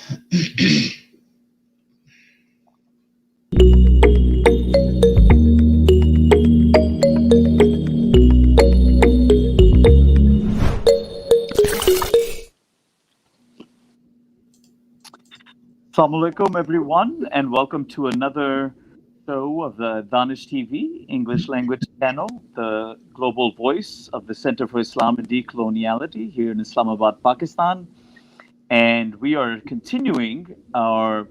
Assalamu alaikum, everyone, and welcome to another show of the Danish TV English language channel, the global voice of the Center for Islam and Decoloniality here in Islamabad, Pakistan. And we are continuing our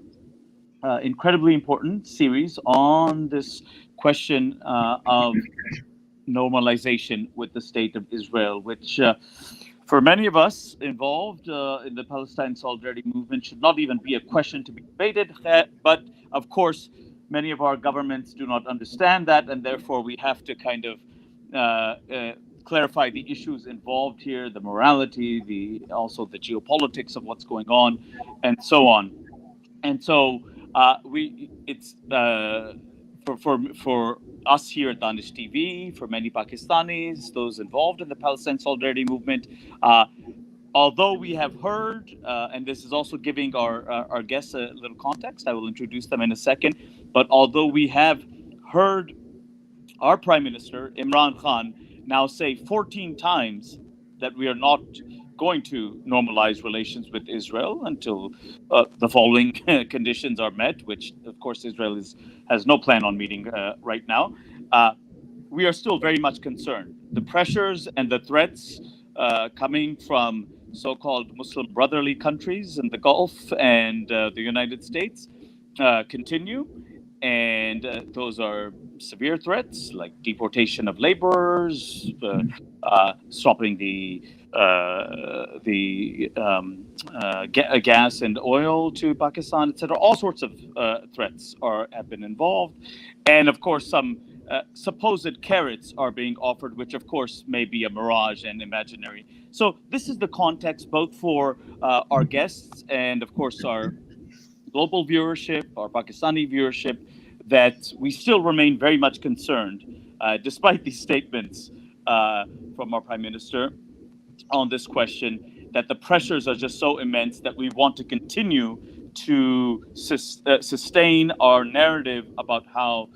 incredibly important series on this question of normalization with the state of Israel, which for many of us involved in the Palestine solidarity movement should not even be a question to be debated. But of course, many of our governments do not understand that, and therefore we have to kind of clarify the issues involved here, the morality, also the geopolitics of what's going on, and so on. And so it's for us here at Danish TV, for many Pakistanis, those involved in the Palestine solidarity movement, although we have heard, and this is also giving our guests a little context, I will introduce them in a second, but although we have heard our Prime Minister, Imran Khan, now say 14 times that we are not going to normalize relations with Israel until the following conditions are met, which, of course, Israel has no plan on meeting right now. We are still very much concerned. The pressures and the threats coming from so-called Muslim brotherly countries in the Gulf and the United States continue. And those are severe threats like deportation of laborers, stopping the gas and oil to Pakistan, etc. All sorts of threats have been involved, and of course some supposed carrots are being offered, which of course may be a mirage and imaginary. So this is the context both for our guests and of course our global viewership, our Pakistani viewership, that we still remain very much concerned, despite these statements from our Prime Minister on this question, that the pressures are just so immense that we want to continue to sustain our narrative about how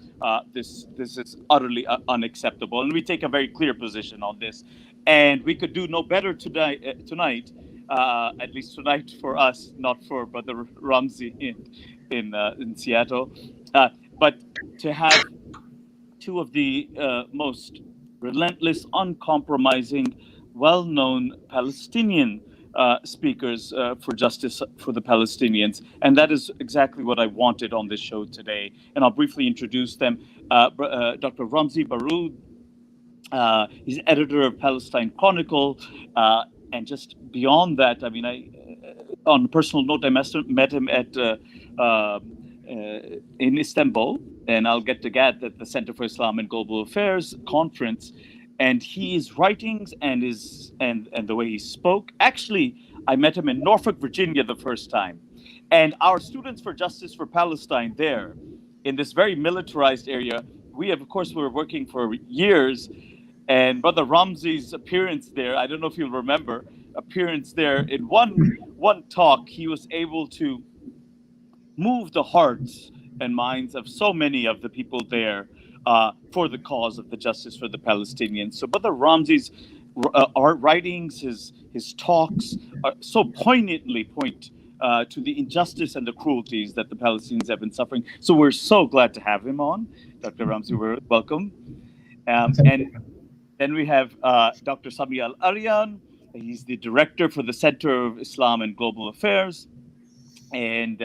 this is utterly unacceptable. And we take a very clear position on this. And we could do no better tonight, at least tonight for us, not for Brother Ramzy in Seattle, but to have two of the most relentless, uncompromising, well-known Palestinian speakers for justice for the Palestinians. And that is exactly what I wanted on this show today. And I'll briefly introduce them. Dr. Ramzy Broud, he's editor of Palestine Chronicle. And just beyond that, I mean, on a personal note, I met him at in Istanbul, and I'll get to that at the Center for Islam and Global Affairs conference. And his writings and the way he spoke. Actually, I met him in Norfolk, Virginia, the first time. And our Students for Justice for Palestine there, in this very militarized area, of course, we were working for years. And Brother Ramzy's appearance there, I don't know if you'll remember, appearance there, in one talk, he was able to move the hearts and minds of so many of the people there for the cause of the justice for the Palestinians. So Brother Ramzy's art writings, his talks, so poignantly point to the injustice and the cruelties that the Palestinians have been suffering. So we're so glad to have him on. Dr. Ramzy, welcome. And then we have Dr. Sami Al-Arian. He's the director for the Center of Islam and Global Affairs. And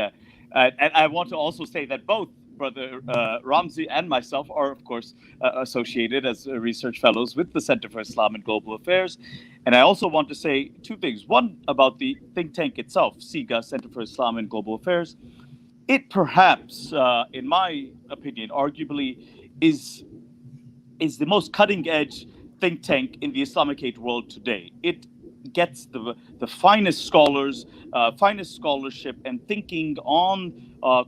I want to also say that both Brother Ramzy and myself are, of course, associated as research fellows with the Center for Islam and Global Affairs. And I also want to say two things. One, about the think tank itself, CIGA, Center for Islam and Global Affairs. It perhaps, in my opinion, arguably is the most cutting-edge think tank in the Islamicate world today. It gets the finest scholars, finest scholarship and thinking on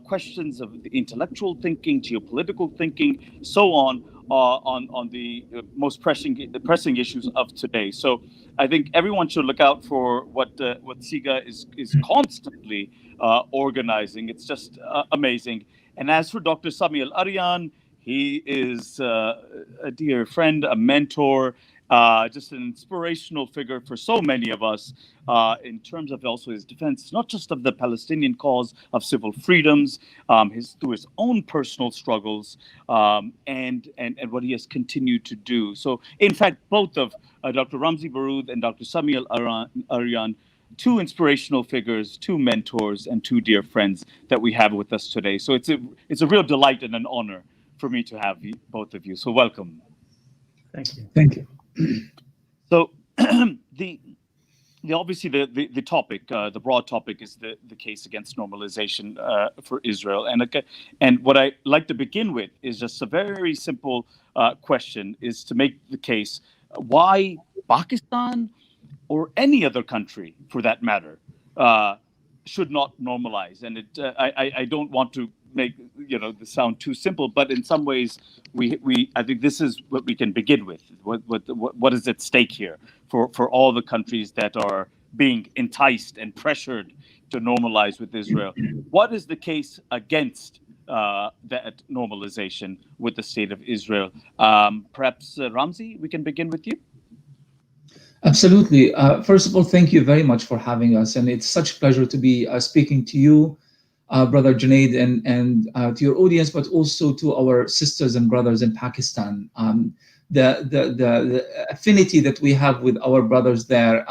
questions of intellectual thinking, geopolitical thinking, so on on the most pressing issues of today. So I think everyone should look out for what CIGA is constantly organizing. It's just amazing. And as for Dr. Sami Al-Arian, he is a dear friend, a mentor, just an inspirational figure for so many of us in terms of also his defense, not just of the Palestinian cause of civil freedoms, through his own personal struggles, and what he has continued to do. So, in fact, both of Dr. Ramzy Broud and Dr. Sami Al-Arian, two inspirational figures, two mentors, and two dear friends that we have with us today. So it's a real delight and an honor for me to have both of you. So welcome. Thank you. Thank you. So obviously the topic, the broad topic, is the case against normalization for Israel, and what I like to begin with is just a very simple question: is to make the case why Pakistan or any other country, for that matter, should not normalize. And I don't want to make this sound too simple, but in some ways, I think this is what we can begin with. What is at stake here for all the countries that are being enticed and pressured to normalize with Israel? What is the case against that normalization with the state of Israel? Perhaps Ramzy, we can begin with you. Absolutely. First of all, thank you very much for having us, and it's such a pleasure to be speaking to you, Brother Junaid, and to your audience, but also to our sisters and brothers in Pakistan. The affinity that we have with our brothers there,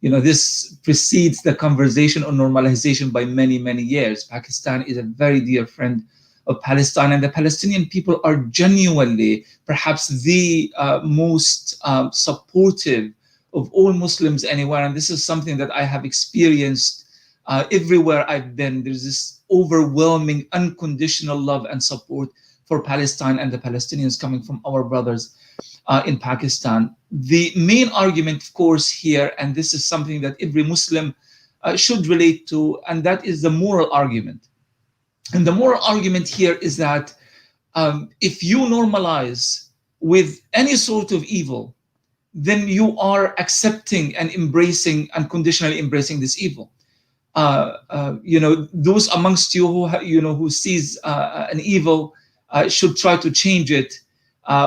this precedes the conversation on normalization by many, many years. Pakistan is a very dear friend of Palestine, and the Palestinian people are genuinely perhaps the most supportive of all Muslims anywhere. And this is something that I have experienced everywhere I've been. There's this overwhelming, unconditional love and support for Palestine and the Palestinians coming from our brothers in Pakistan. The main argument, of course, here, and this is something that every Muslim should relate to, and that is the moral argument. And the moral argument here is that if you normalize with any sort of evil, then you are accepting and embracing, unconditionally embracing this evil. Those amongst you who sees an evil should try to change it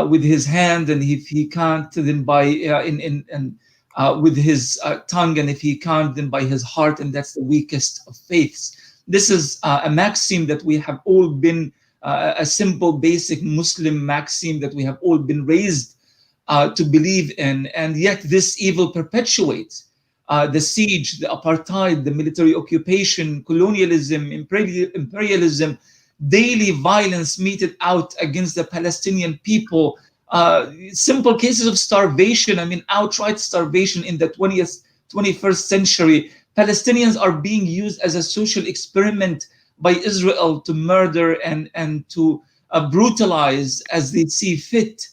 with his hand, and if he can't, then by with his tongue, and if he can't, then by his heart, and that's the weakest of faiths. This is a maxim that we have all been, a simple, basic Muslim maxim that we have all been raised to believe in, and yet this evil perpetuates. The siege, the apartheid, the military occupation, colonialism, imperialism, daily violence meted out against the Palestinian people, simple cases of starvation, outright starvation in the 21st century. Palestinians are being used as a social experiment by Israel to murder and to brutalize as they see fit.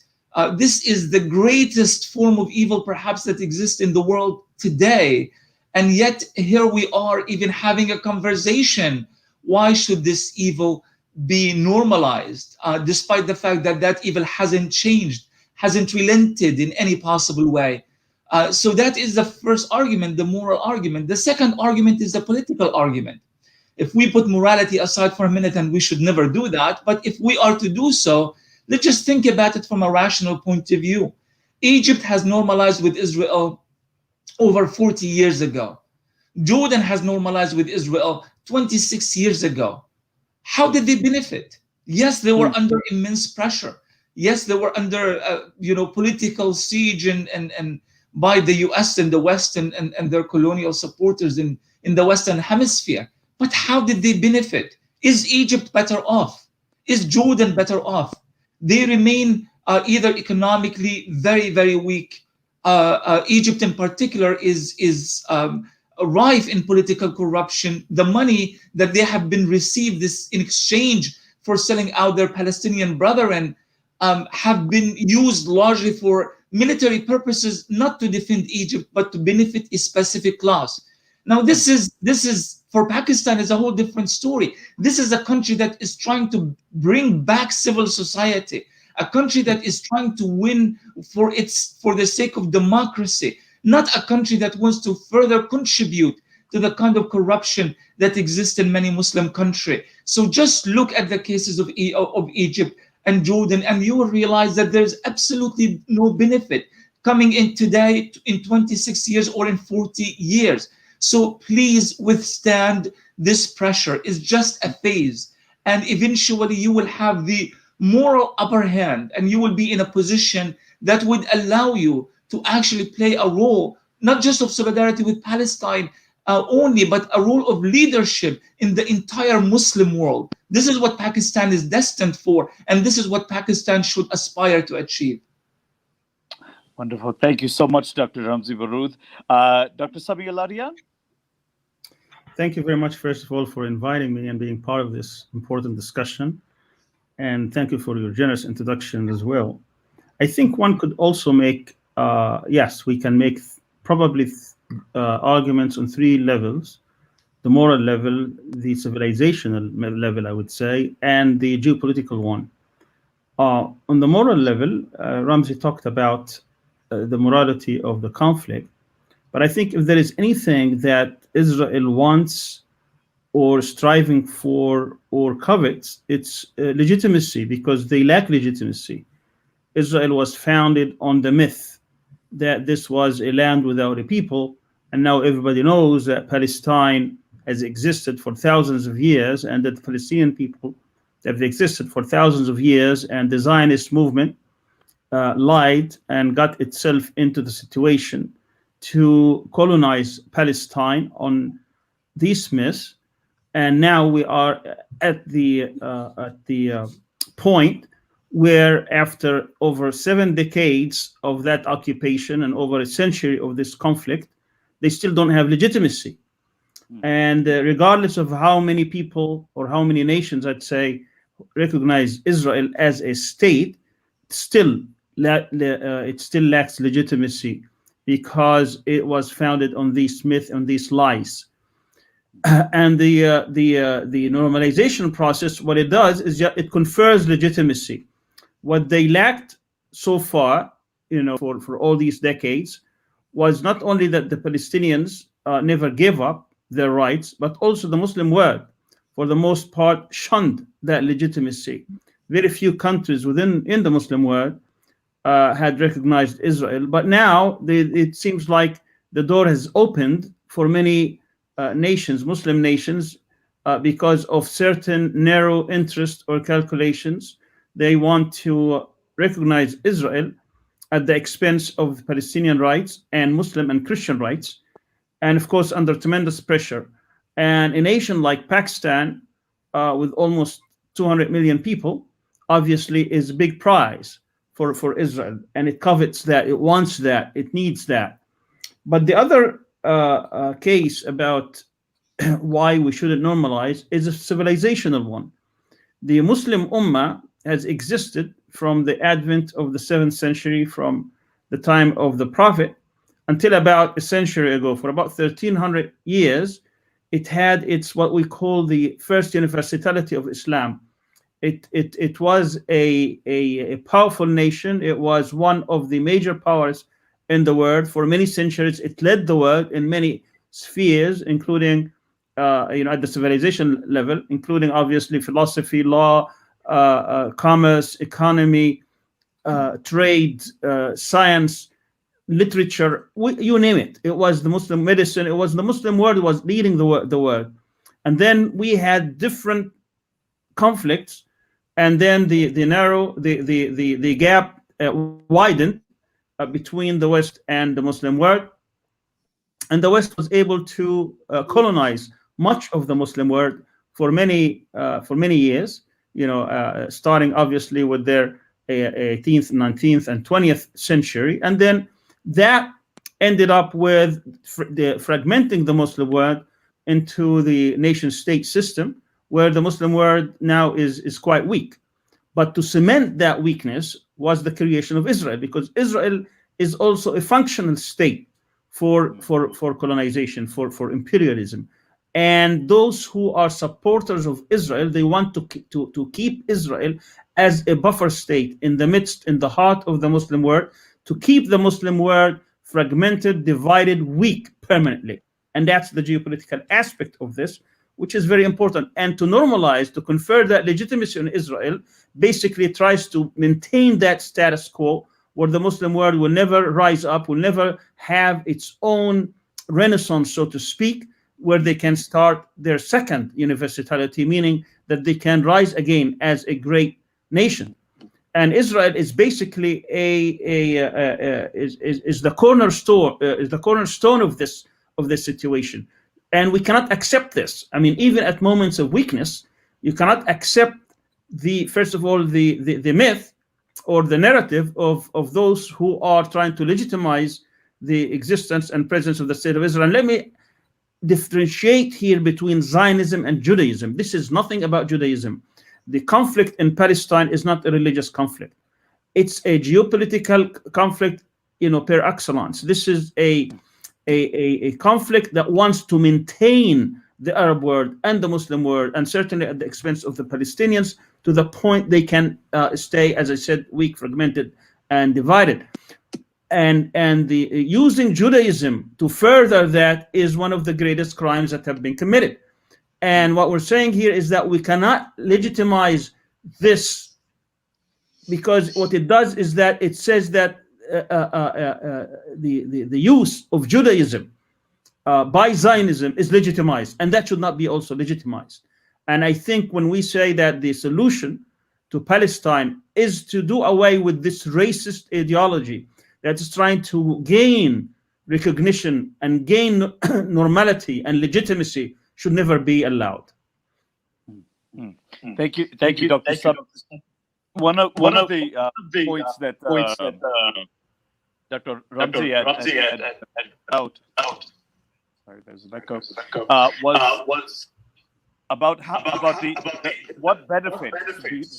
This is the greatest form of evil perhaps that exists in the world today. And yet here we are even having a conversation. Why should this evil be normalized, despite the fact that that evil hasn't changed, hasn't relented in any possible way? So that is the first argument, the moral argument. The second argument is the political argument. If we put morality aside for a minute, and we should never do that, but if we are to do so, let's just think about it from a rational point of view. Egypt has normalized with Israel over 40 years ago. Jordan has normalized with Israel 26 years ago. How did they benefit? Yes, they were under immense pressure. Yes, they were under political siege and by the US and the West and their colonial supporters in the Western Hemisphere. But how did they benefit? Is Egypt better off? Is Jordan better off? They remain either economically very, very weak. Egypt in particular is rife in political corruption. The money that they have been received this in exchange for selling out their Palestinian brethren have been used largely for military purposes, not to defend Egypt, but to benefit a specific class. Now, this is for Pakistan is a whole different story. This is a country that is trying to bring back civil society, a country that is trying to win for the sake of democracy, not a country that wants to further contribute to the kind of corruption that exists in many Muslim countries. So just look at the cases of Egypt and Jordan, and you will realize that there's absolutely no benefit coming in today in 26 years or in 40 years. So please withstand this pressure. It's just a phase. And eventually you will have the moral upper hand, and you will be in a position that would allow you to actually play a role, not just of solidarity with Palestine only, but a role of leadership in the entire Muslim world. This is what Pakistan is destined for, and this is what Pakistan should aspire to achieve. Wonderful. Thank you so much, Dr. Ramzy Broud. Dr. Sami Al-Arian? Thank you very much, first of all, for inviting me and being part of this important discussion. And thank you for your generous introduction as well. I think one could also make, yes, we can make probably arguments on three levels: the moral level, the civilizational level, I would say, and the geopolitical one. On the moral level, Ramzy talked about the morality of the conflict. But I think if there is anything that Israel wants or striving for or covets, it's legitimacy, because they lack legitimacy. Israel was founded on the myth that this was a land without a people, and now everybody knows that Palestine has existed for thousands of years, and that the Palestinian people have existed for thousands of years, and the Zionist movement lied and got itself into the situation to colonize Palestine on these myths. And now we are at the point where, after over 7 decades of that occupation and over a century of this conflict, they still don't have legitimacy. And regardless of how many people or how many nations, I'd say, recognize Israel as a state, it still lacks legitimacy, because it was founded on these myths, on these lies. And the normalization process, what it does is it confers legitimacy. What they lacked so far, for all these decades, was not only that the Palestinians never gave up their rights, but also the Muslim world, for the most part, shunned that legitimacy. Very few countries in the Muslim world had recognized Israel, but now it seems like the door has opened for many nations, Muslim nations, because of certain narrow interests or calculations. They want to recognize Israel at the expense of Palestinian rights and Muslim and Christian rights, and of course under tremendous pressure. And a nation like Pakistan, with almost 200 million people, obviously is a big prize for Israel, and it covets that, it wants that, it needs that. But the other case about why we shouldn't normalize is a civilizational one. The Muslim Ummah has existed from the advent of the 7th century, from the time of the Prophet, until about a century ago. For about 1300 years, it had what we call the first universality of Islam. It was a powerful nation. It was one of the major powers in the world for many centuries. It led the world in many spheres, including at the civilization level, including obviously philosophy, law, commerce, economy, trade, science, literature, you name it. It was the Muslim medicine. It was the Muslim world was leading the world. And then we had different conflicts, and then the gap widened between the West and the Muslim world, and the West was able to colonize much of the Muslim world for many years. Starting obviously with their 18th, 19th, and 20th century, and then that ended up with fragmenting the Muslim world into the nation-state system, where the Muslim world now is quite weak. But to cement that weakness was the creation of Israel, because Israel is also a functional state for colonization, for imperialism. And those who are supporters of Israel, they want to keep Israel as a buffer state in the midst, in the heart of the Muslim world, to keep the Muslim world fragmented, divided, weak permanently. And that's the geopolitical aspect of this, which is very important. And to normalize, to confer that legitimacy on Israel, basically tries to maintain that status quo where the Muslim world will never rise up, will never have its own renaissance, so to speak, where they can start their second universality, meaning that they can rise again as a great nation. And Israel is basically is the cornerstone of this situation, and we cannot accept this. I mean, even at moments of weakness, you cannot accept first of all the myth or the narrative of those who are trying to legitimize the existence and presence of the state of Israel. And let me differentiate here between Zionism and Judaism. This is nothing about Judaism. The conflict in Palestine is not a religious conflict. It's a geopolitical conflict, per excellence. This is a conflict that wants to maintain the Arab world and the Muslim world, and certainly at the expense of the Palestinians, to the point they can stay, as I said, weak, fragmented, and divided. And the using Judaism to further that is one of the greatest crimes that have been committed. And what we're saying here is that we cannot legitimize this, because what it does is that it says that the use of Judaism by Zionism is legitimized, and that should not be also legitimized. And I think when we say that the solution to Palestine is to do away with this racist ideology that is trying to gain recognition and gain normality and legitimacy, should never be allowed. Thank you, Dr. Sami. One of the points that Dr. Ramzy had out. Sorry, there's an echo. Was about what benefit,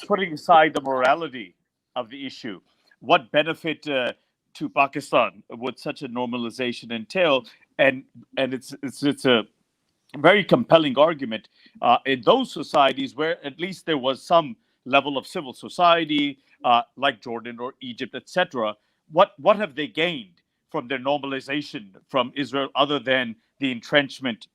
putting aside the morality of the issue, what benefit to Pakistan would such a normalization entail? And it's a very compelling argument in those societies where at least there was some level of civil society, like Jordan or Egypt, etc. What have they gained from their normalization from Israel, other than the entrenchment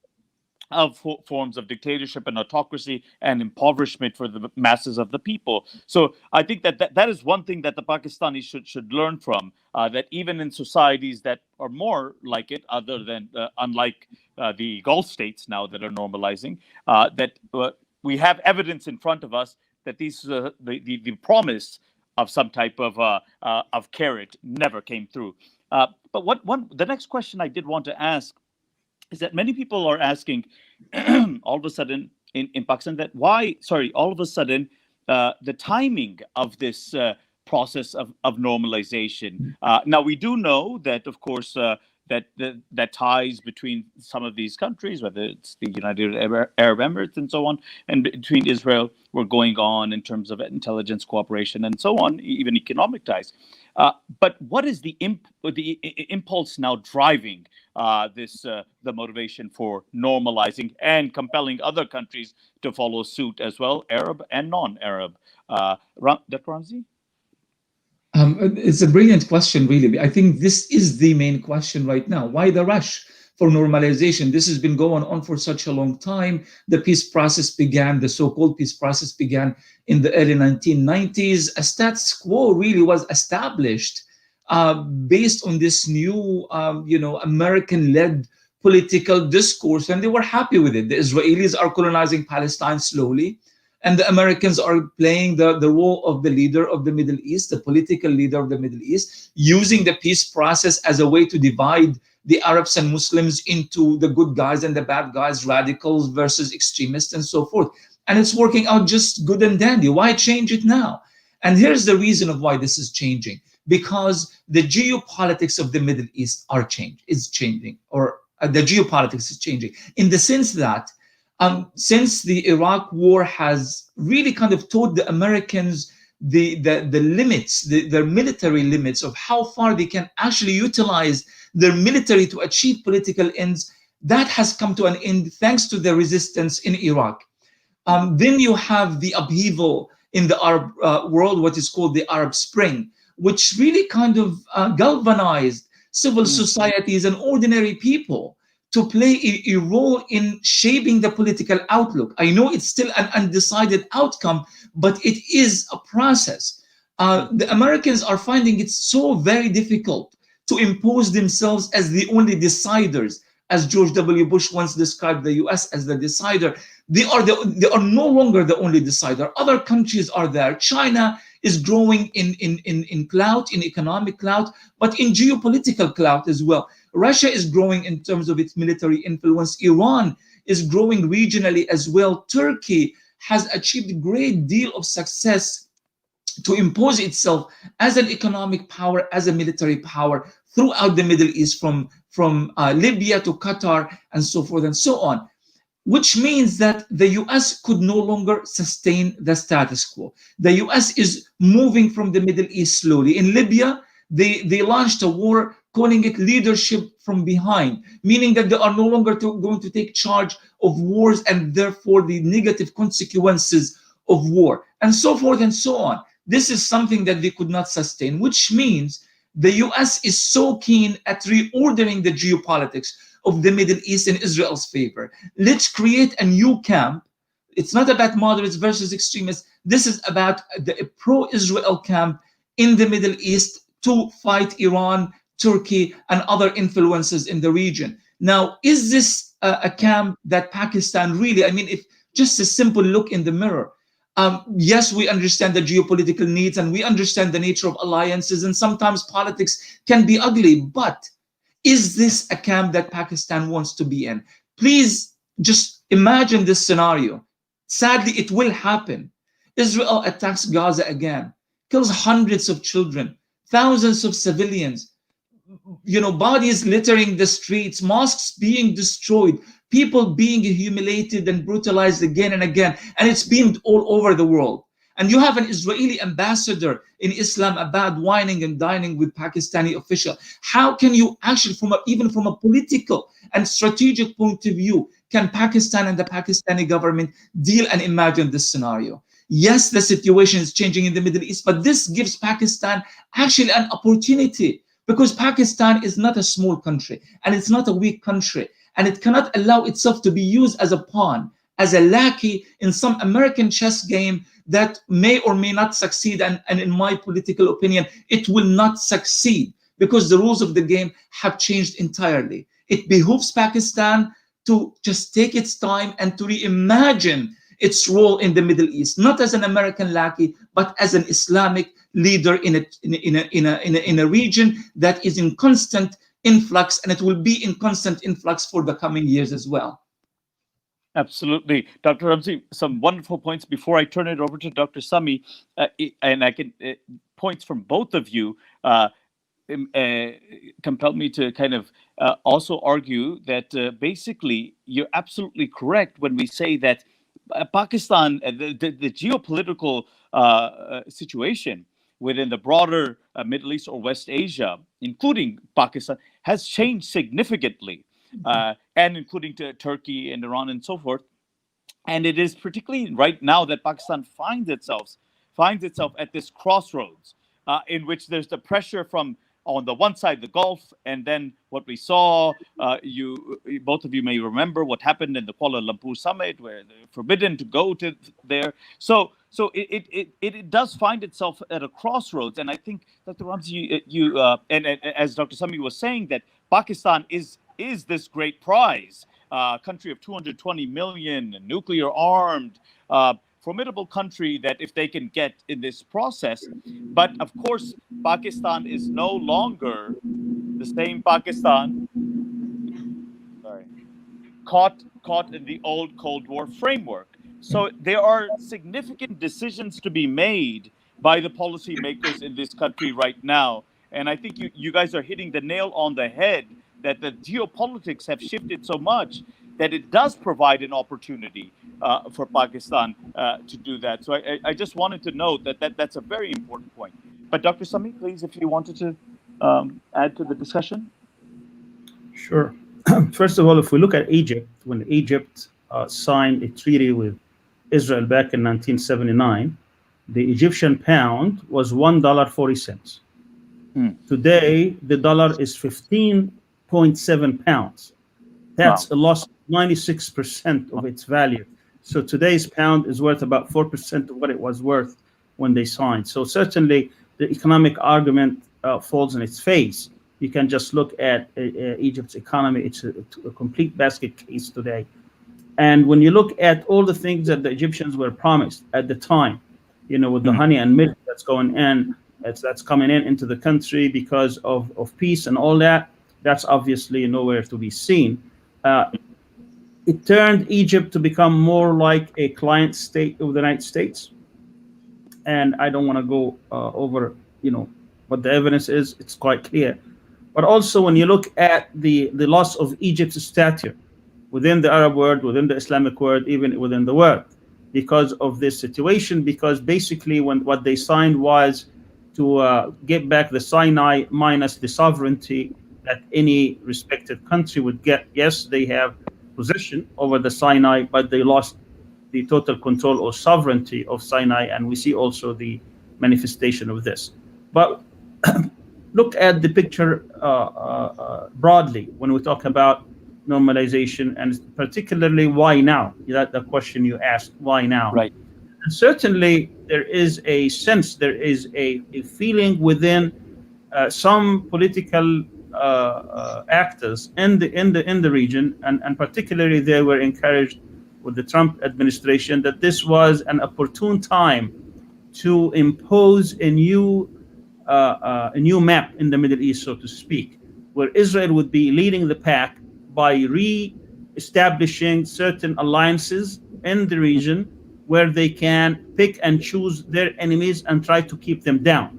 of forms of dictatorship and autocracy and impoverishment for the masses of the people? So I think that is one thing that the Pakistanis should learn from, that even in societies that are more like it, other than unlike the Gulf states now that are normalizing, that we have evidence in front of us that the promise of some type of carrot never came through. But the next question I did want to ask is that many people are asking all of a sudden in Pakistan that all of a sudden the timing of this process of normalization. Now we do know that, of course, that ties between some of these countries, whether it's the United Arab Emirates and so on, and between Israel, were going on in terms of intelligence cooperation and so on, even economic ties. But what is the impulse now driving the motivation for normalizing and compelling other countries to follow suit as well, Arab and non-Arab? Dr. Ramzy? It's a brilliant question, really. I think this is the main question right now. Why the rush for normalization? This has been going on for such a long time. The peace process began, the so-called peace process began in the early 1990s. A status quo really was established based on this new, American-led political discourse, and they were happy with it. The Israelis are colonizing Palestine slowly, and the Americans are playing the role of the leader of the Middle East, the political leader of the Middle East, using the peace process as a way to divide the Arabs and Muslims into the good guys and the bad guys, radicals versus extremists, and so forth. And it's working out just good and dandy. Why change it now? And here's the reason of why this is changing. Because the geopolitics of the Middle East is changing, or the geopolitics is changing, in the sense that since the Iraq war has really kind of taught the Americans the limits, their military limits of how far they can actually utilize their military to achieve political ends, that has come to an end thanks to the resistance in Iraq. Then you have the upheaval in the Arab world, what is called the Arab Spring, which really kind of galvanized civil societies and ordinary people to play a role in shaping the political outlook. I know it's still an undecided outcome, but it is a process. The Americans are finding it so very difficult to impose themselves as the only deciders, as George W. Bush once described the US as the decider. They are no longer the only decider. Other countries are there. China is growing in clout, in economic clout, but in geopolitical clout as well. Russia is growing in terms of its military influence. Iran is growing regionally as well. Turkey has achieved a great deal of success to impose itself as an economic power, as a military power throughout the Middle East, from Libya to Qatar and so forth and so on, which means that the US could no longer sustain the status quo. The US is moving from the Middle East slowly. In Libya, they launched a war calling it leadership from behind, meaning that they are no longer going to take charge of wars and therefore the negative consequences of war, and so forth and so on. This is something that they could not sustain, which means the US is so keen at reordering the geopolitics of the Middle East in Israel's favor. Let's create a new camp. It's not about moderates versus extremists. This is about the pro-Israel camp in the Middle East to fight Iran, Turkey, and other influences in the region. Now, is this a camp that Pakistan really, I mean, if just a simple look in the mirror, yes, we understand the geopolitical needs and we understand the nature of alliances, and sometimes politics can be ugly, but is this a camp that Pakistan wants to be in? Please just imagine this scenario. Sadly, it will happen. Israel attacks Gaza again, kills hundreds of children, thousands of civilians, bodies littering the streets, mosques being destroyed, people being humiliated and brutalized again and again, and it's beamed all over the world. And you have an Israeli ambassador in Islamabad whining and dining with Pakistani official. How can you actually, even from a political and strategic point of view, can Pakistan and the Pakistani government deal and imagine this scenario? Yes, the situation is changing in the Middle East, but this gives Pakistan actually an opportunity, because Pakistan is not a small country and it's not a weak country, and it cannot allow itself to be used as a pawn, as a lackey in some American chess game that may or may not succeed. And in my political opinion, it will not succeed because the rules of the game have changed entirely. It behooves Pakistan to just take its time and to reimagine its role in the Middle East, not as an American lackey, but as an Islamic leader in a region that is in constant influx, and it will be in constant influx for the coming years as well. Absolutely. Dr. Ramzy, some wonderful points. Before I turn it over to Dr. Sami, and I can points from both of you compelled me to kind of also argue that basically you're absolutely correct when we say that Pakistan, the geopolitical situation within the broader Middle East or West Asia, including Pakistan, has changed significantly, and including to Turkey and Iran and so forth. And it is particularly right now that Pakistan finds itself at this crossroads in which there's the pressure from, on the one side, the Gulf, and then what we saw, both of you may remember what happened in the Kuala Lumpur summit, where they're forbidden to go to there. So it does find itself at a crossroads, and I think Dr. Ramzy, and as Dr. Sami was saying, that Pakistan is this great prize, country of 220 million, nuclear armed. Formidable country that if they can get in this process. But of course, Pakistan is no longer the same Pakistan, caught in the old Cold War framework. So there are significant decisions to be made by the policymakers in this country right now. And I think you guys are hitting the nail on the head, that the geopolitics have shifted so much that it does provide an opportunity for Pakistan to do that. So I just wanted to note that's a very important point. But Dr. Sami, please, if you wanted to add to the discussion. Sure. First of all, if we look at Egypt, when Egypt signed a treaty with Israel back in 1979, the Egyptian pound was $1.40. Mm. Today, the dollar is 15.7 pounds. Wow. That's a loss of 96% of its value. So today's pound is worth about 4% of what it was worth when they signed. So certainly the economic argument falls on its face. You can just look at Egypt's economy. It's a complete basket case today. And when you look at all the things that the Egyptians were promised at the time, with the Mm. honey and milk that's going in, that's coming in into the country because of peace and all that, that's obviously nowhere to be seen. Uh, it turned Egypt to become more like a client state of the United States. And I don't want to go over, what the evidence is. It's quite clear. But also, when you look at the loss of Egypt's stature within the Arab world, within the Islamic world, even within the world, because of this situation, because basically what they signed was to get back the Sinai minus the sovereignty that any respected country would get. Yes, they have possession over the Sinai, but they lost the total control or sovereignty of Sinai, and we see also the manifestation of this. But look at the picture broadly when we talk about normalization, and particularly why now? That the question you asked, why now? Right. And certainly, there is a sense, there is a feeling within some political actors in the region, and particularly they were encouraged with the Trump administration that this was an opportune time to impose a new map in the Middle East, so to speak, where Israel would be leading the pack by re-establishing certain alliances in the region where they can pick and choose their enemies and try to keep them down.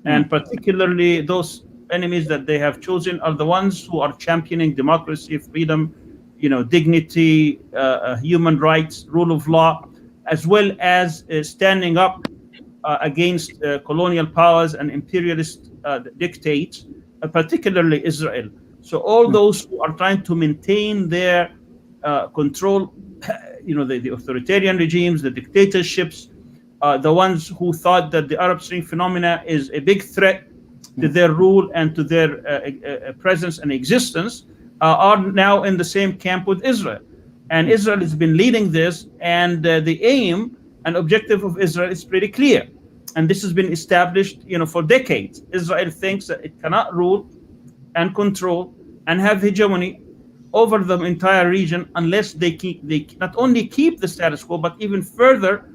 And particularly those enemies that they have chosen are the ones who are championing democracy, freedom, dignity, human rights, rule of law, as well as standing up against colonial powers and imperialist dictates, particularly Israel. So all those who are trying to maintain their control, the authoritarian regimes, the dictatorships, the ones who thought that the Arab Spring phenomena is a big threat to their rule and to their presence and existence, are now in the same camp with Israel. And Israel has been leading this, and the aim and objective of Israel is pretty clear. And this has been established, for decades. Israel thinks that it cannot rule and control and have hegemony over the entire region unless they not only keep the status quo, but even further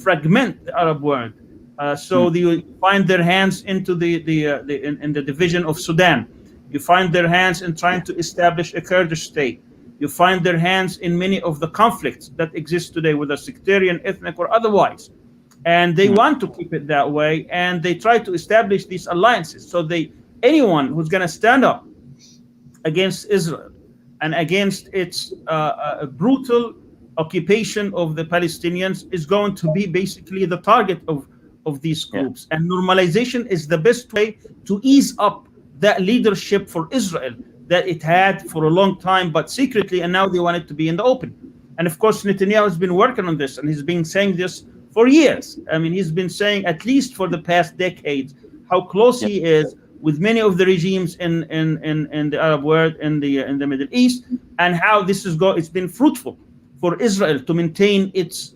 fragment the Arab world. So you find their hands into in the division of Sudan. You find their hands in trying to establish a Kurdish state. You find their hands in many of the conflicts that exist today, whether sectarian, ethnic, or otherwise. And they want to keep it that way, and they try to establish these alliances. So anyone who's going to stand up against Israel and against its brutal occupation of the Palestinians is going to be basically the target of these groups. And normalization is the best way to ease up that leadership for Israel that it had for a long time, but secretly, and now they want it to be in the open. And of course, Netanyahu has been working on this, and he's been saying this for years. I mean, he's been saying, at least for the past decades, how close he is with many of the regimes in the Arab world, in the Middle East, and how it's been fruitful for Israel to maintain its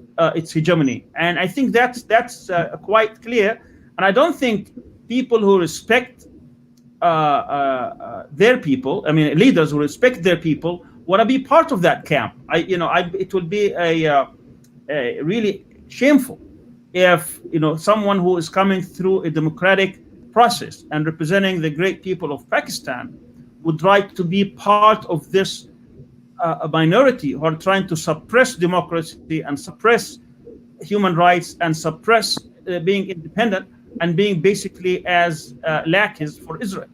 hegemony. And I think that's quite clear. And I don't think people who respect their people, leaders who respect their people, want to be part of that camp. It would be a really shameful if someone who is coming through a democratic process and representing the great people of Pakistan would like to be part of this a minority who are trying to suppress democracy and suppress human rights and suppress being independent and being basically as lackeys for Israel.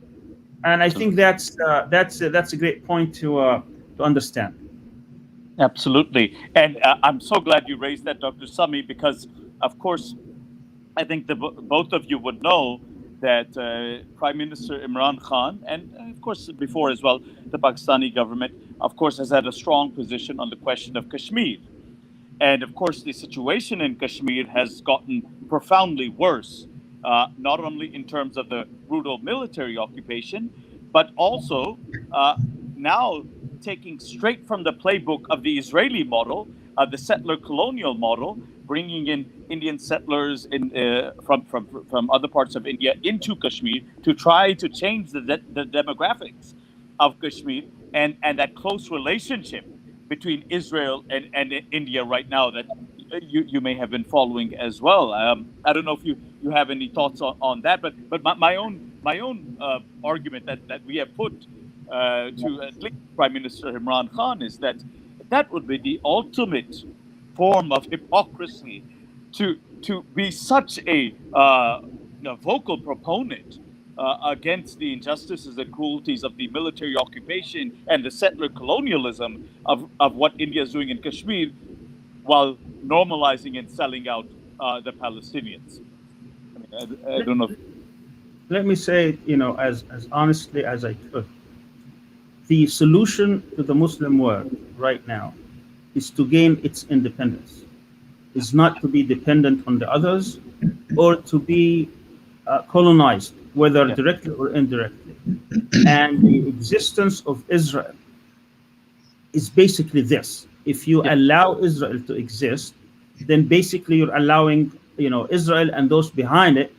And I think that's a great point to understand. Absolutely. And I'm so glad you raised that, Dr. Sami, because, of course, I think both of you would know that Prime Minister Imran Khan, and of course before as well, the Pakistani government, of course, has had a strong position on the question of Kashmir. And of course, the situation in Kashmir has gotten profoundly worse, not only in terms of the brutal military occupation, but also now taking straight from the playbook of the Israeli model, the settler colonial model, bringing in Indian settlers from other parts of India into Kashmir to try to change the demographics of Kashmir, and that close relationship between Israel and India right now that you may have been following as well. I don't know if you have any thoughts on that, but my own argument that we have put to at least Prime Minister Imran Khan is that that would be the ultimate form of hypocrisy to be such a vocal proponent against the injustices and cruelties of the military occupation and the settler colonialism of what India is doing in Kashmir, while normalizing and selling out the Palestinians. I mean, I don't know. Let me say, as honestly as I could, the solution to the Muslim world right now is to gain its independence, is not to be dependent on the others or to be colonized, whether Yeah. directly or indirectly. And the existence of Israel is basically this. If you Yeah. allow Israel to exist, then basically you're allowing, Israel and those behind it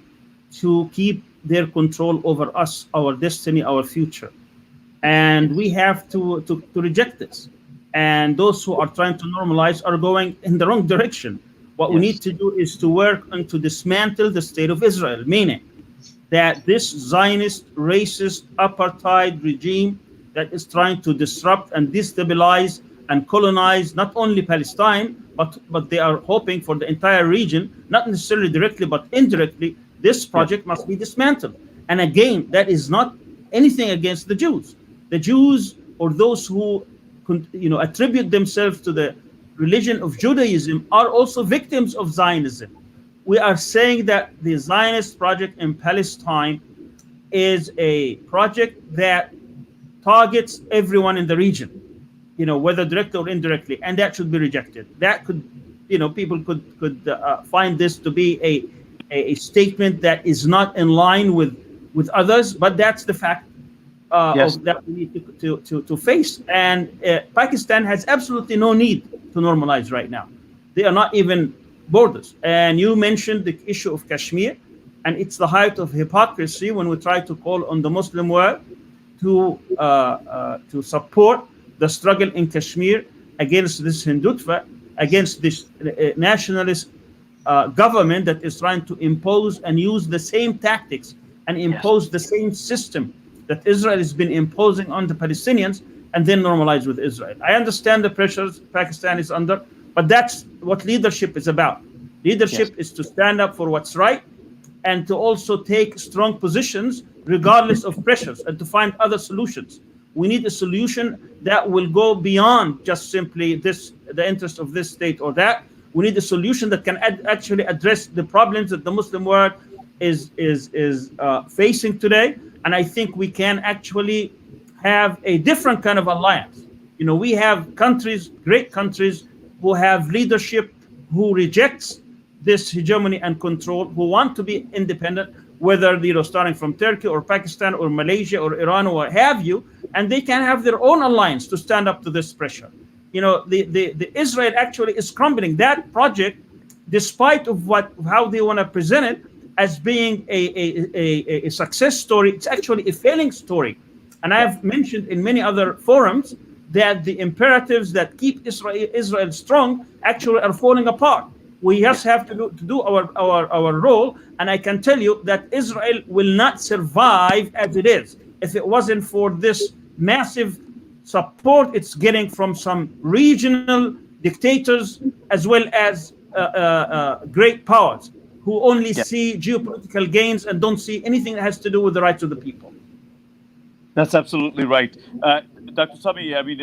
to keep their control over us, our destiny, our future. And we have to reject this. And those who are trying to normalize are going in the wrong direction. What we Yes. need to do is to work on to dismantle the state of Israel, meaning that this Zionist, racist, apartheid regime that is trying to disrupt and destabilize and colonize not only Palestine, but they are hoping for the entire region, not necessarily directly, but indirectly. This Yeah. project must be dismantled. And again, that is not anything against the Jews. The Jews or those who attribute themselves to the religion of Judaism are also victims of Zionism. We are saying that the Zionist project in Palestine is a project that targets everyone in the region, whether directly or indirectly, and that should be rejected. That could, people could find this to be a statement that is not in line with others, but that's the fact Yes. of that we need to face. And Pakistan has absolutely no need to normalize right now. They are not even borders. And you mentioned the issue of Kashmir, and it's the height of hypocrisy when we try to call on the Muslim world to support the struggle in Kashmir against this Hindutva, against this nationalist government that is trying to impose and use the same tactics and impose the same system that Israel has been imposing on the Palestinians, and then normalize with Israel. I understand the pressures Pakistan is under, but that's what leadership is about. Leadership Yes. is to stand up for what's right and to also take strong positions regardless of pressures and to find other solutions. We need a solution that will go beyond just simply the interest of this state or that. We need a solution that can actually address the problems that the Muslim world is facing today. And I think we can actually have a different kind of alliance. We have countries, great countries, who have leadership who rejects this hegemony and control, who want to be independent, whether starting from Turkey or Pakistan or Malaysia or Iran or what have you, and they can have their own alliance to stand up to this pressure. The Israel actually is crumbling. That project, despite of how they want to present it as being a success story, it's actually a failing story. And I have mentioned in many other forums that the imperatives that keep Israel strong actually are falling apart. We just have to do our role. And I can tell you that Israel will not survive as it is if it wasn't for this massive support it's getting from some regional dictators as well as great powers who only Yeah. see geopolitical gains and don't see anything that has to do with the rights of the people. That's absolutely right, Dr. Sami. I mean,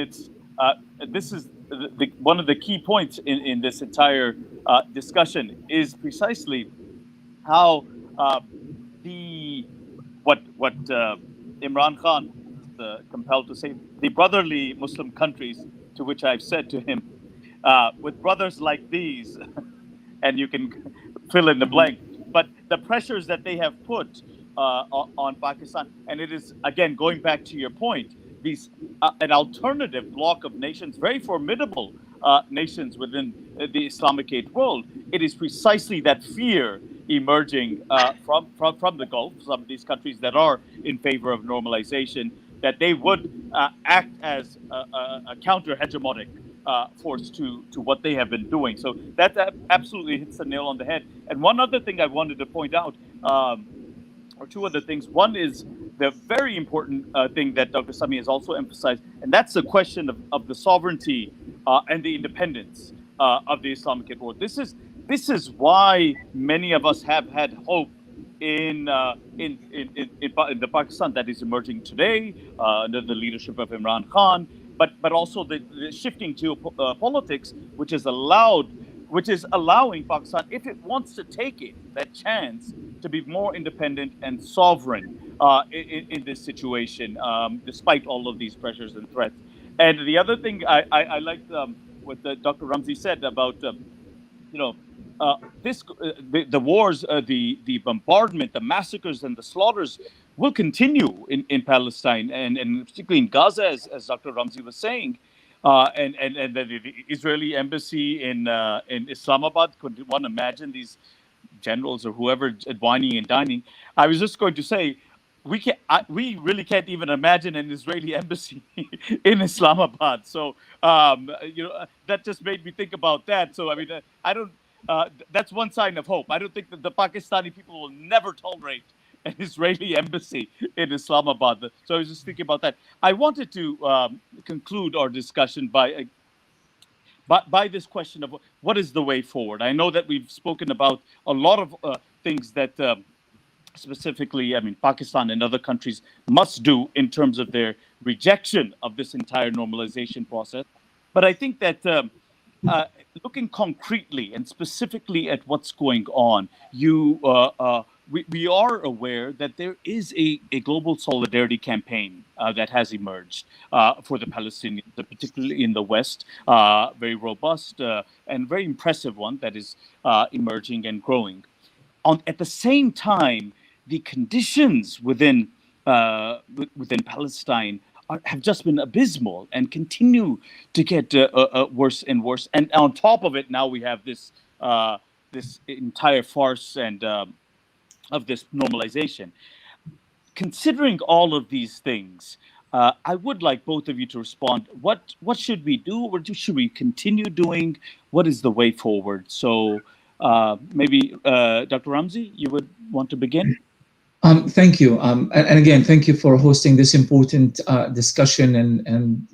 this is one of the key points in this entire discussion is precisely how the what Imran Khan is compelled to say, the brotherly Muslim countries to which I've said to him, with brothers like these, and you can fill in the blank. But the pressures that they have put on Pakistan, and it is again going back to your point, these an alternative bloc of nations, very formidable nations within the Islamicate world. It is precisely that fear emerging from the Gulf, some of these countries that are in favor of normalization, that they would act as a counter hegemonic force to what they have been doing. So that absolutely hits the nail on the head. And one other thing I wanted to point out, or two other things. One is the very important thing that Dr. Sami has also emphasized, and that's the question of the sovereignty and the independence of the Islamic world. This is why many of us have had hope in the Pakistan that is emerging today under the leadership of Imran Khan, but also the shifting geopolitics, which is allowing Pakistan, if it wants to take it, that chance to be more independent and sovereign in this situation, despite all of these pressures and threats. And the other thing I liked what Dr. Ramzy said about you know, the wars, the bombardment, the massacres, and the slaughters will continue in Palestine, and particularly in Gaza, as Dr. Ramzy was saying. And the Israeli embassy in Islamabad, could one imagine these generals or whoever whining and dining? I was just going to say, we really can't even imagine an Israeli embassy in Islamabad. So that just made me think about that. So I mean, I don't. That's one sign of hope. I don't think that the Pakistani people will never tolerate an Israeli embassy in Islamabad. So I was just thinking about that. I wanted to conclude our discussion by this question of what is the way forward. I know that we've spoken about a lot of things that specifically, I mean, Pakistan and other countries must do in terms of their rejection of this entire normalization process. But I think that looking concretely and specifically at what's going on, we are aware that there is a global solidarity campaign that has emerged for the Palestinians, particularly in the West, very robust and very impressive one that is emerging and growing. At the same time, the conditions within Palestine have just been abysmal and continue to get worse and worse. And on top of it, now we have this entire farce and of this normalization. Considering all of these things, I would like both of you to respond. What should we do? What should we continue doing? What is the way forward? So maybe Dr. Ramzy, you would want to begin? Thank you, and again, thank you for hosting this important discussion. And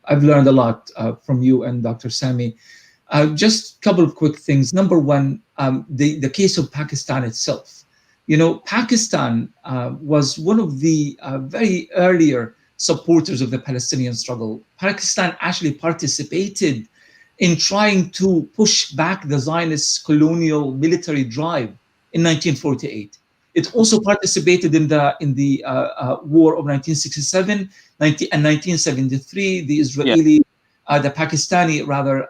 I've learned a lot from you and Dr. Sami. Just a couple of quick things. Number one, the case of Pakistan itself. Pakistan was one of the very earlier supporters of the Palestinian struggle. Pakistan actually participated in trying to push back the Zionist colonial military drive in 1948. It also participated in the war of 1967 and 1973. The Israeli, the Pakistani rather,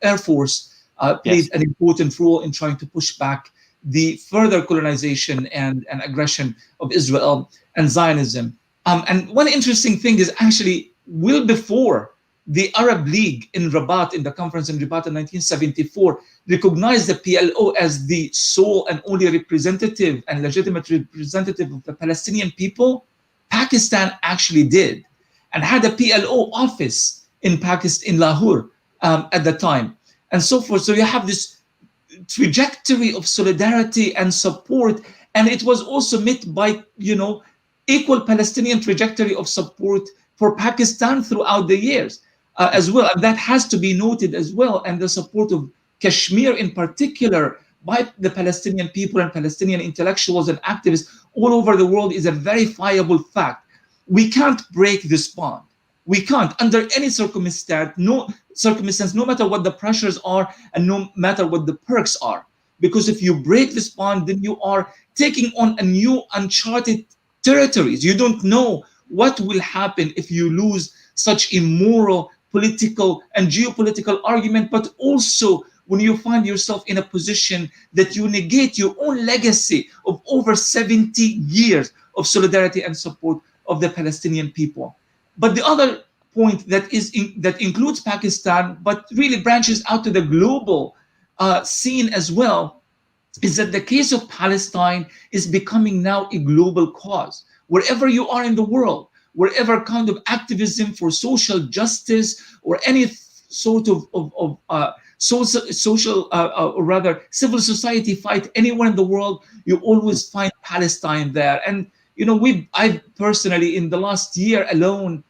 Air Force played an important role in trying to push back the further colonization and aggression of Israel and Zionism. And one interesting thing is actually well before the Arab League in Rabat, in the conference in Rabat in 1974, recognized the PLO as the sole and only representative and legitimate representative of the Palestinian people. Pakistan actually did, and had a PLO office in Pakistan, in Lahore, at the time, and so forth. So you have this trajectory of solidarity and support, and it was also met by equal Palestinian trajectory of support for Pakistan throughout the years as well, and that has to be noted as well. And the support of Kashmir in particular by the Palestinian people and Palestinian intellectuals and activists all over the world is a verifiable fact. We can't break this bond. We can't, under any circumstance, no matter what the pressures are and no matter what the perks are. Because if you break this bond, then you are taking on a new uncharted territories. You don't know what will happen if you lose such immoral political and geopolitical argument, but also when you find yourself in a position that you negate your own legacy of over 70 years of solidarity and support of the Palestinian people. But the other point that includes Pakistan, but really branches out to the global scene as well, is that the case of Palestine is becoming now a global cause. Wherever you are in the world, wherever kind of activism for social justice or any sort of social or rather civil society fight anywhere in the world, you always find Palestine there. And I personally, in the last year alone,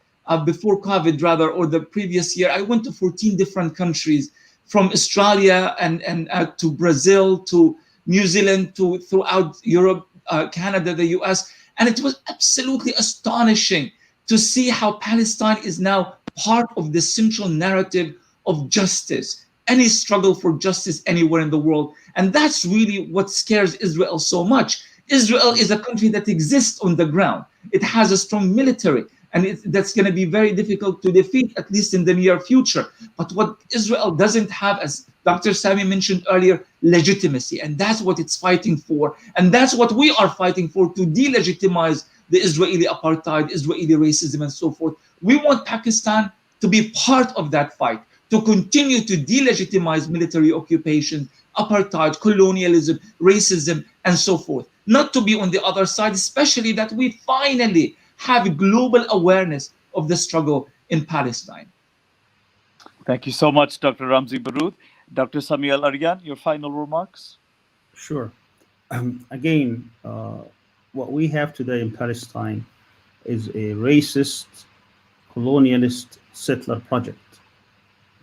before COVID rather, or the previous year, I went to 14 different countries, from Australia and to Brazil to New Zealand to throughout Europe, Canada, the US. And it was absolutely astonishing to see how Palestine is now part of the central narrative of justice, any struggle for justice anywhere in the world. And that's really what scares Israel so much. Israel is a country that exists on the ground. It has a strong military, and that's going to be very difficult to defeat, at least in the near future. But what Israel doesn't have, as Dr. Sami mentioned earlier, legitimacy. And that's what it's fighting for. And that's what we are fighting for, to delegitimize the Israeli apartheid, Israeli racism, and so forth. We want Pakistan to be part of that fight, to continue to delegitimize military occupation, apartheid, colonialism, racism, and so forth. Not to be on the other side, especially that we finally have global awareness of the struggle in Palestine. Thank you so much, Dr. Ramzy Broud. Dr. Sami Al-Arian, your final remarks? Sure. Again, what we have today in Palestine is a racist, colonialist settler project.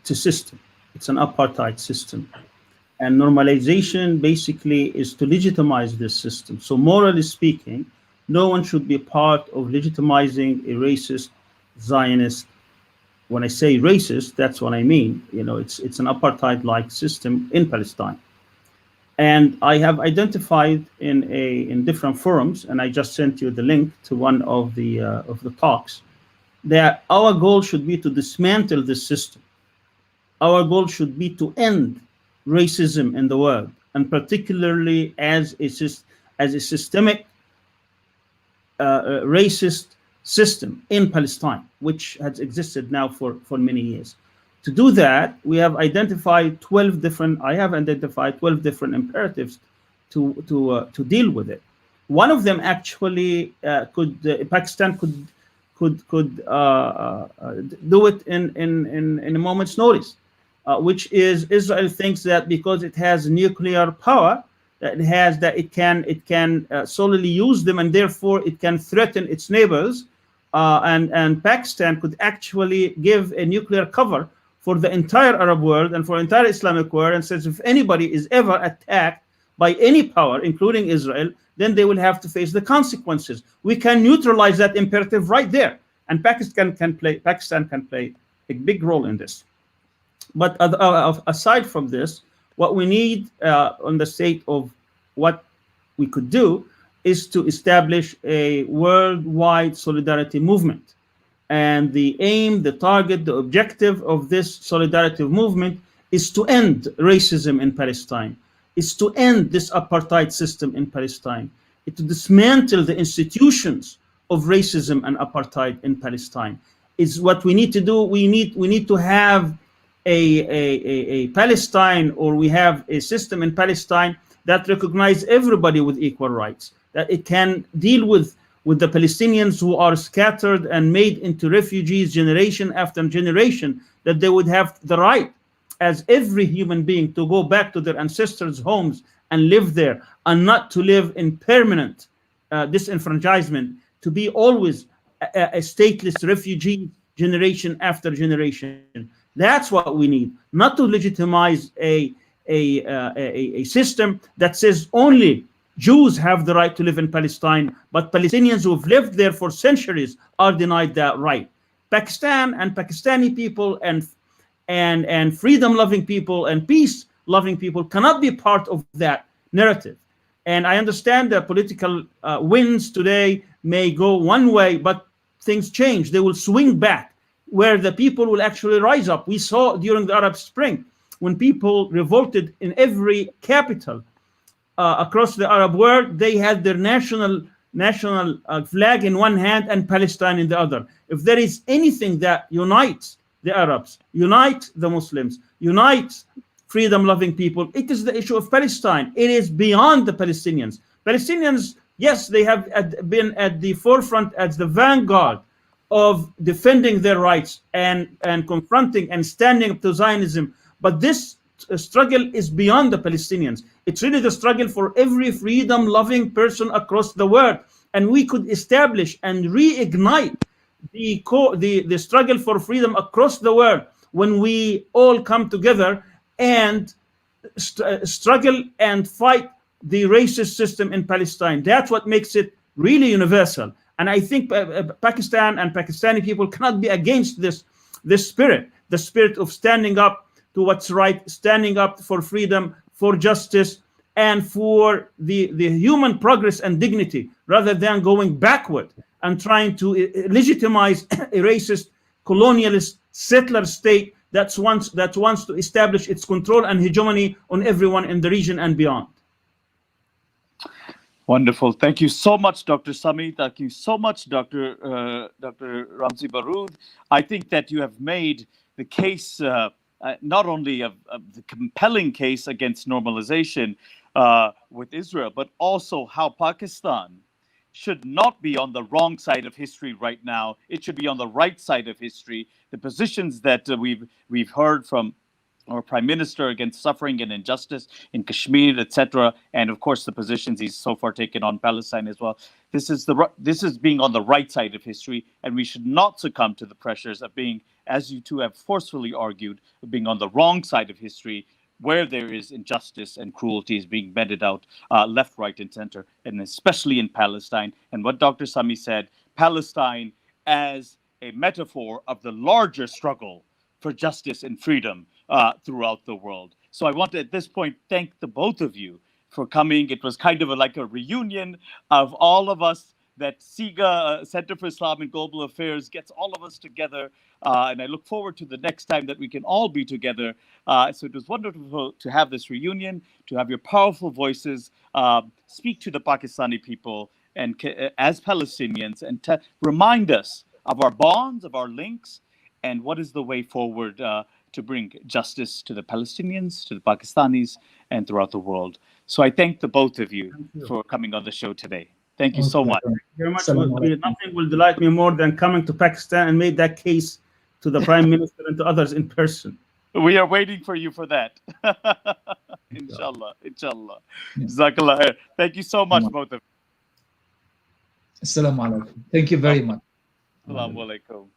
It's a system. It's an apartheid system. And normalization basically is to legitimize this system. So morally speaking, no one should be part of legitimizing a racist, Zionist. When I say racist, that's what I mean. It's an apartheid-like system in Palestine. And I have identified in different forums, and I just sent you the link to one of the talks, that our goal should be to dismantle this system. Our goal should be to end racism in the world, and particularly as a systemic racist system in Palestine, which has existed now for many years. To do that, I have identified 12 different imperatives to deal with it. One of them actually Pakistan could do it in a moment's notice, which is Israel thinks that because it has nuclear power, that it can solely use them, and therefore it can threaten its neighbors, and Pakistan could actually give a nuclear cover for the entire Arab world and for the entire Islamic world, and says if anybody is ever attacked by any power, including Israel, then they will have to face the consequences. We can neutralize that imperative right there, and Pakistan can play a big role in this. But aside from this, what we need on the state of what we could do is to establish a worldwide solidarity movement. And the aim, the target, the objective of this solidarity movement is to end racism in Palestine, is to end this apartheid system in Palestine, to dismantle the institutions of racism and apartheid in Palestine. Is what we need to do. We need to have a Palestine, or we have a system in Palestine that recognizes everybody with equal rights, that it can deal with the Palestinians who are scattered and made into refugees generation after generation, that they would have the right as every human being to go back to their ancestors' homes and live there, and not to live in permanent disenfranchisement, to be always a stateless refugee generation after generation. That's what we need, not to legitimize a system that says only Jews have the right to live in Palestine, but Palestinians who have lived there for centuries are denied that right. Pakistan and Pakistani people and freedom-loving people and peace-loving people cannot be part of that narrative. And I understand that political winds today may go one way, but things change. They will swing back. where the people will actually rise up. We saw during the Arab Spring when people revolted in every capital across the Arab world. They had their national flag in one hand and Palestine in the other. If there is anything that unites the Arabs, unites the Muslims, unites freedom-loving people, it is the issue of Palestine. It is beyond the Palestinians. Palestinians, yes, they have been at the forefront as the vanguard of defending their rights and confronting and standing up to Zionism. But this struggle is beyond the Palestinians. It's really the struggle for every freedom-loving person across the world. And we could establish and reignite the struggle for freedom across the world when we all come together and struggle and fight the racist system in Palestine. That's what makes it really universal. And I think Pakistan and Pakistani people cannot be against this spirit, the spirit of standing up to what's right, standing up for freedom, for justice, and for the human progress and dignity, rather than going backward and trying to legitimize a racist, colonialist, settler state that wants to establish its control and hegemony on everyone in the region and beyond. Wonderful. Thank you so much, Dr. Sami. Thank you so much, Dr. Ramzy Broud. I think that you have made the case, not only of the compelling case against normalization with Israel, but also how Pakistan should not be on the wrong side of history right now. It should be on the right side of history. The positions that we've heard from our Prime Minister against suffering and injustice in Kashmir, etc., and of course the positions he's so far taken on Palestine as well. This is being on the right side of history, and we should not succumb to the pressures of being, as you two have forcefully argued, being on the wrong side of history, where there is injustice and cruelty is being meted out left, right, and center, and especially in Palestine. And what Dr. Sami said, Palestine as a metaphor of the larger struggle for justice and freedom throughout the world. So I want to, at this point, thank the both of you for coming. It was kind of like a reunion of all of us, that CIGA, Center for Islam and Global Affairs, gets all of us together. And I look forward to the next time that we can all be together. So it was wonderful to have this reunion, to have your powerful voices speak to the Pakistani people and as Palestinians, and to remind us of our bonds, of our links, and what is the way forward to bring justice to the Palestinians, to the Pakistanis, and throughout the world. So I thank the both of you for coming on the show today. Thank you so much. Very much. Nothing will delight me more than coming to Pakistan and make that case to the Prime Minister and to others in person. We are waiting for you for that. Inshallah. Inshallah. Jazakallah khair. Thank you so much, both of you. Assalamu alaikum. Thank you very much. Assalamu alaikum.